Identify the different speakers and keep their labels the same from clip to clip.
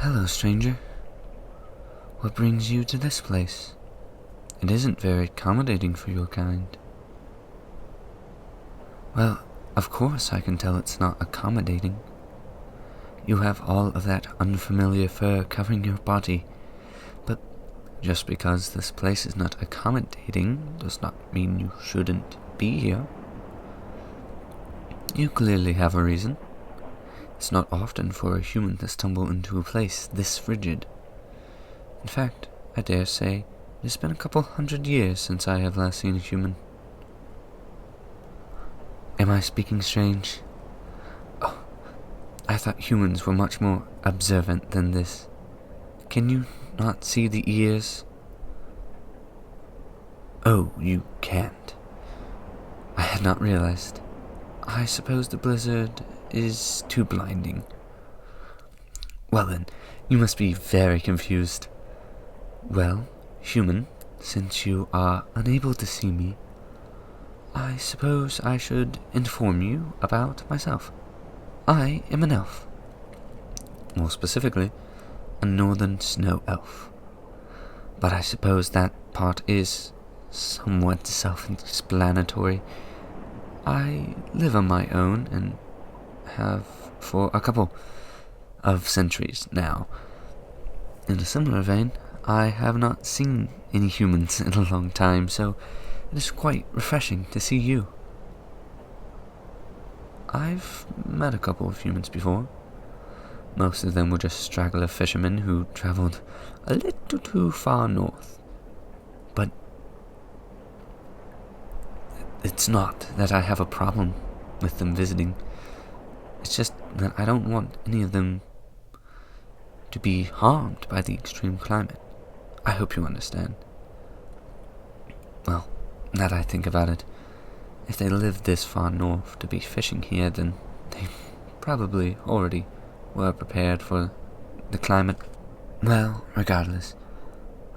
Speaker 1: Hello, stranger. What brings you to this place? It isn't very accommodating for your kind. Well, of course I can tell it's not accommodating. You have all of that unfamiliar fur covering your body, but just because this place is not accommodating does not mean you shouldn't be here. You clearly have a reason. It's not often for a human to stumble into a place this frigid. In fact, I dare say it's been a couple 100 years since I have last seen a human. Am I speaking strange? Oh, I thought humans were much more observant than this. Can you not see the ears? Oh, you can't. I had not realized. I suppose the blizzard is too blinding. Well then, you must be very confused. Well, human, since you are unable to see me, I suppose I should inform you about myself. I am an elf. More specifically, a northern snow elf. But I suppose that part is somewhat self-explanatory. I live on my own and have for a couple of centuries now. In a similar vein, I have not seen any humans in a long time, so it is quite refreshing to see you. I've met a couple of humans before. Most of them were just straggler fishermen who traveled a little too far north. But it's not that I have a problem with them visiting. It's just that I don't want any of them to be harmed by the extreme climate. I hope you understand. Well, now that I think about it, if they lived this far north to be fishing here, then they probably already were prepared for the climate. Well, regardless,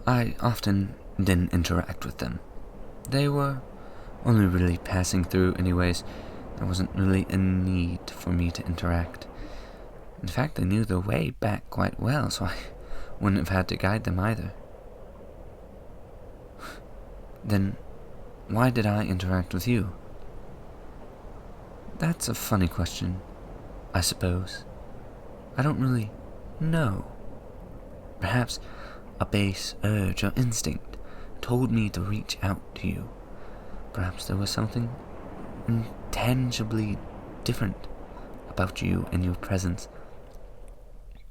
Speaker 1: I often didn't interact with them. They were only really passing through anyways. There wasn't really a need for me to interact. In fact, they knew the way back quite well, so I wouldn't have had to guide them either. Then, why did I interact with you? That's a funny question, I suppose. I don't really know. Perhaps a base urge or instinct told me to reach out to you. Perhaps there was something intangibly different about you and your presence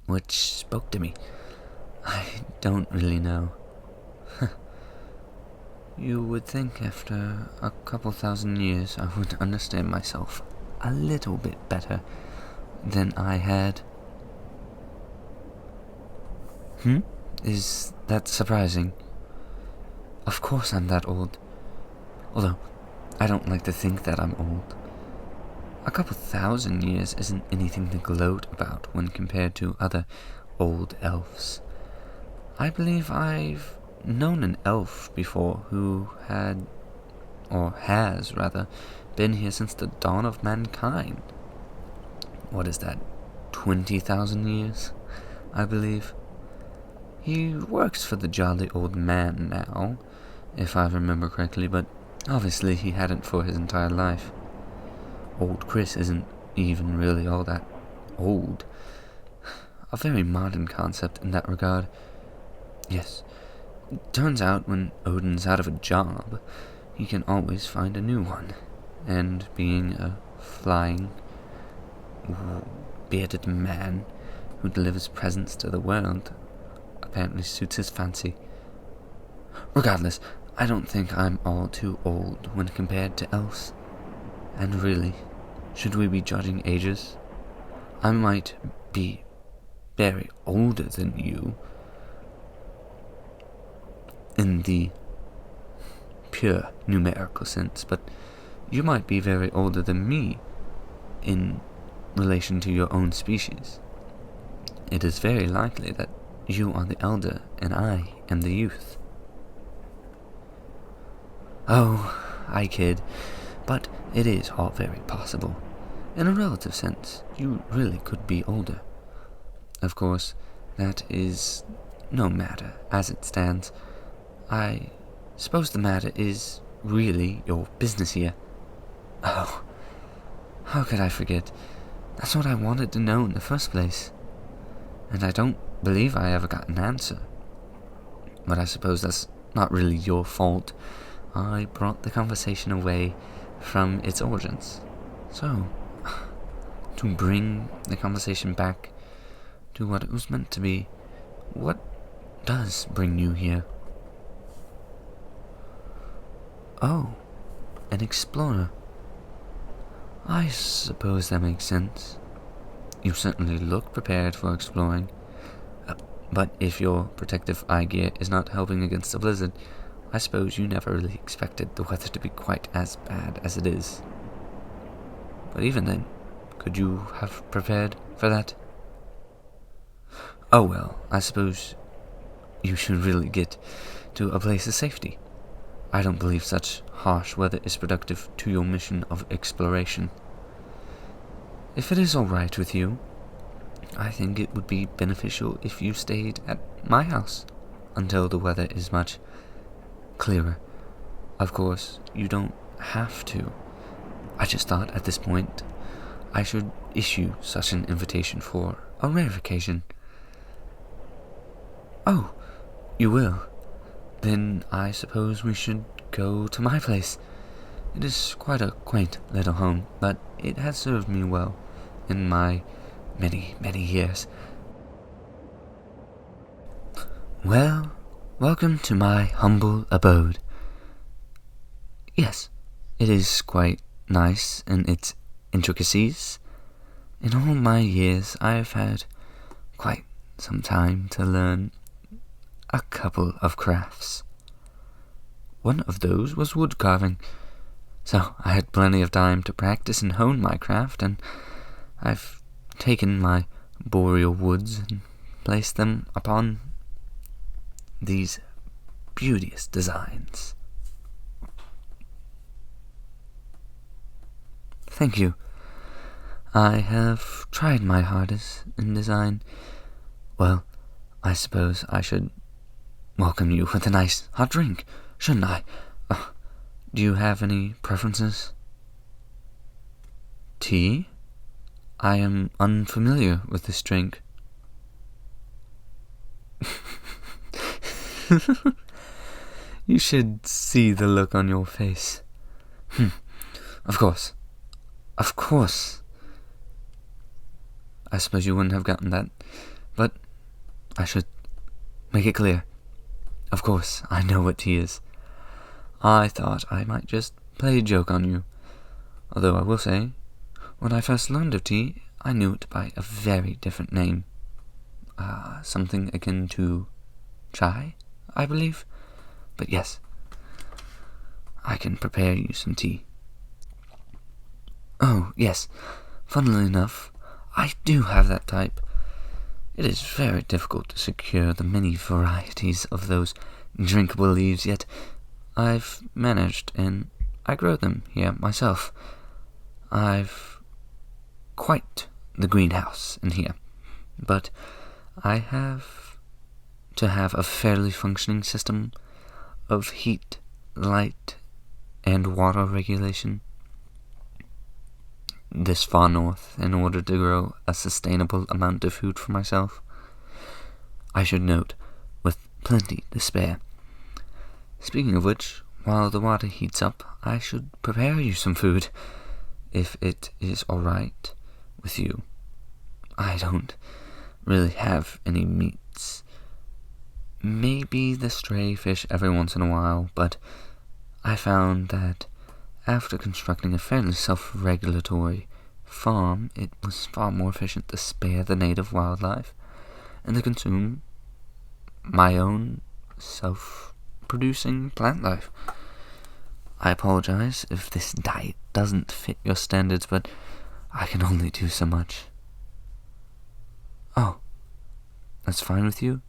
Speaker 1: which spoke to me. I don't really know. You would think after a couple thousand years I would understand myself a little bit better than I had. Is that surprising? Of course I'm that old. Although, I don't like to think that I'm old. A couple thousand years isn't anything to gloat about when compared to other old elves. I believe I've known an elf before who had, or has rather, been here since the dawn of mankind. What is that, 20,000 years, I believe? He works for the jolly old man now, if I remember correctly, but obviously he hadn't for his entire life. Old Chris isn't even really all that old. A very modern concept in that regard. Yes, turns out when Odin's out of a job, he can always find a new one. And being a flying, bearded man who delivers presents to the world apparently suits his fancy. Regardless, I don't think I'm all too old when compared to elves. And really, should we be judging ages? I might be very older than you in the pure numerical sense, but you might be very older than me in relation to your own species. It is very likely that you are the elder and I am the youth. Oh, I kid, but it is all very possible. In a relative sense, you really could be older. Of course, that is no matter as it stands. I suppose the matter is really your business here. Oh, how could I forget? That's what I wanted to know in the first place. And I don't believe I ever got an answer. But I suppose that's not really your fault. I brought the conversation away from its origins. So, to bring the conversation back to what it was meant to be, what does bring you here? Oh, an explorer. I suppose that makes sense. You certainly look prepared for exploring. But if your protective eye gear is not helping against the blizzard, I suppose you never really expected the weather to be quite as bad as it is. But even then, could you have prepared for that? Oh well, I suppose you should really get to a place of safety. I don't believe such harsh weather is productive to your mission of exploration. If it is alright with you, I think it would be beneficial if you stayed at my house until the weather is much clearer. Of course, you don't have to. I just thought at this point I should issue such an invitation for a rare occasion. Oh, you will? Then I suppose we should go to my place. It is quite a quaint little home, but it has served me well in my many, many years. Well, welcome to my humble abode. Yes, it is quite nice in its intricacies. In all my years, I have had quite some time to learn a couple of crafts. One of those was wood carving, so I had plenty of time to practice and hone my craft, and I've taken my boreal woods and placed them upon these beauteous designs. Thank you. I have tried my hardest in design. Well, I suppose I should welcome you with a nice hot drink, shouldn't I? Do you have any preferences? Tea? I am unfamiliar with this drink. You should see the look on your face. Of course. Of course. I suppose you wouldn't have gotten that, but I should make it clear. Of course, I know what tea is. I thought I might just play a joke on you. Although I will say, when I first learned of tea, I knew it by a very different name. Something akin to chai, I believe. But yes, I can prepare you some tea. Oh, yes, funnily enough, I do have that type. It is very difficult to secure the many varieties of those drinkable leaves, yet I've managed, and I grow them here myself. I've quite the greenhouse in here, but I have to have a fairly functioning system of heat, light, and water regulation this far north in order to grow a sustainable amount of food for myself. I should note, with plenty to spare. Speaking of which, while the water heats up, I should prepare you some food, if it is alright with you. I don't really have any meats. Maybe the stray fish every once in a while, but I found that after constructing a fairly self-regulatory farm, it was far more efficient to spare the native wildlife and to consume my own self-producing plant life. I apologize if this diet doesn't fit your standards, but I can only do so much. Oh, that's fine with you?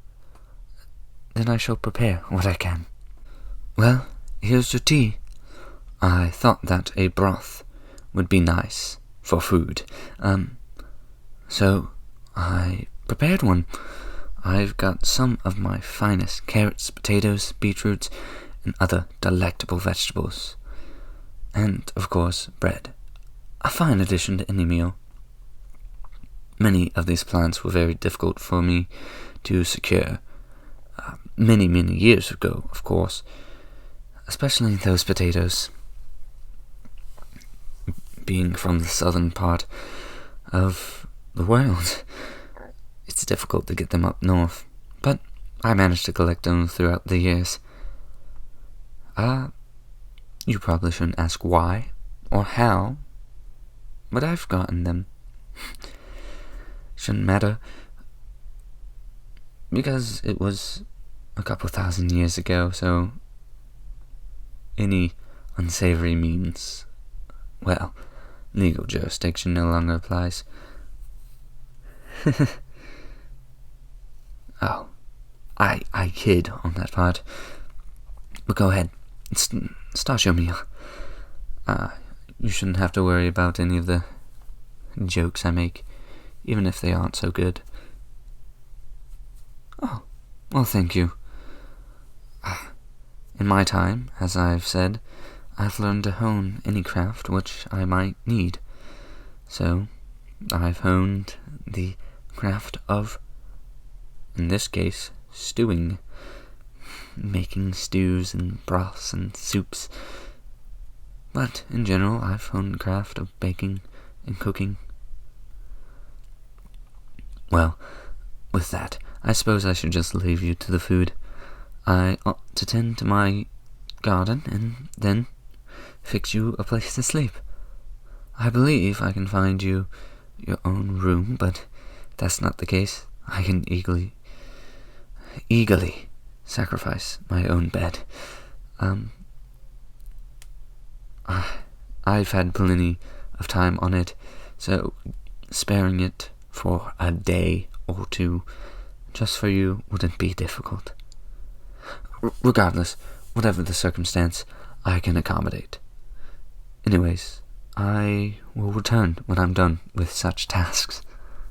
Speaker 1: Then I shall prepare what I can. Well, here's your tea. I thought that a broth would be nice for food, so I prepared one. I've got some of my finest carrots, potatoes, beetroots, and other delectable vegetables. And, of course, bread. A fine addition to any meal. Many of these plants were very difficult for me to secure. Many years ago, of course. Especially those potatoes. Being from the southern part of the world, it's difficult to get them up north. But I managed to collect them throughout the years. You probably shouldn't ask why or how, but I've gotten them. Shouldn't matter, because it was a couple thousand years ago, so any unsavory means, well, legal jurisdiction no longer applies. Oh, I kid on that part. But go ahead, start your meal. You shouldn't have to worry about any of the jokes I make, even if they aren't so good. Oh, well, thank you. In my time, as I've said, I've learned to hone any craft which I might need. So, I've honed the craft of, in this case, stewing. Making stews and broths and soups. But, in general, I've honed the craft of baking and cooking. Well, with that, I suppose I should just leave you to the food. I ought to tend to my garden and then fix you a place to sleep. I believe I can find you your own room, but if that's not the case, I can eagerly sacrifice my own bed. I've had plenty of time on it, so sparing it for a day or two just for you wouldn't be difficult. Regardless, whatever the circumstance, I can accommodate. Anyways, I will return when I'm done with such tasks.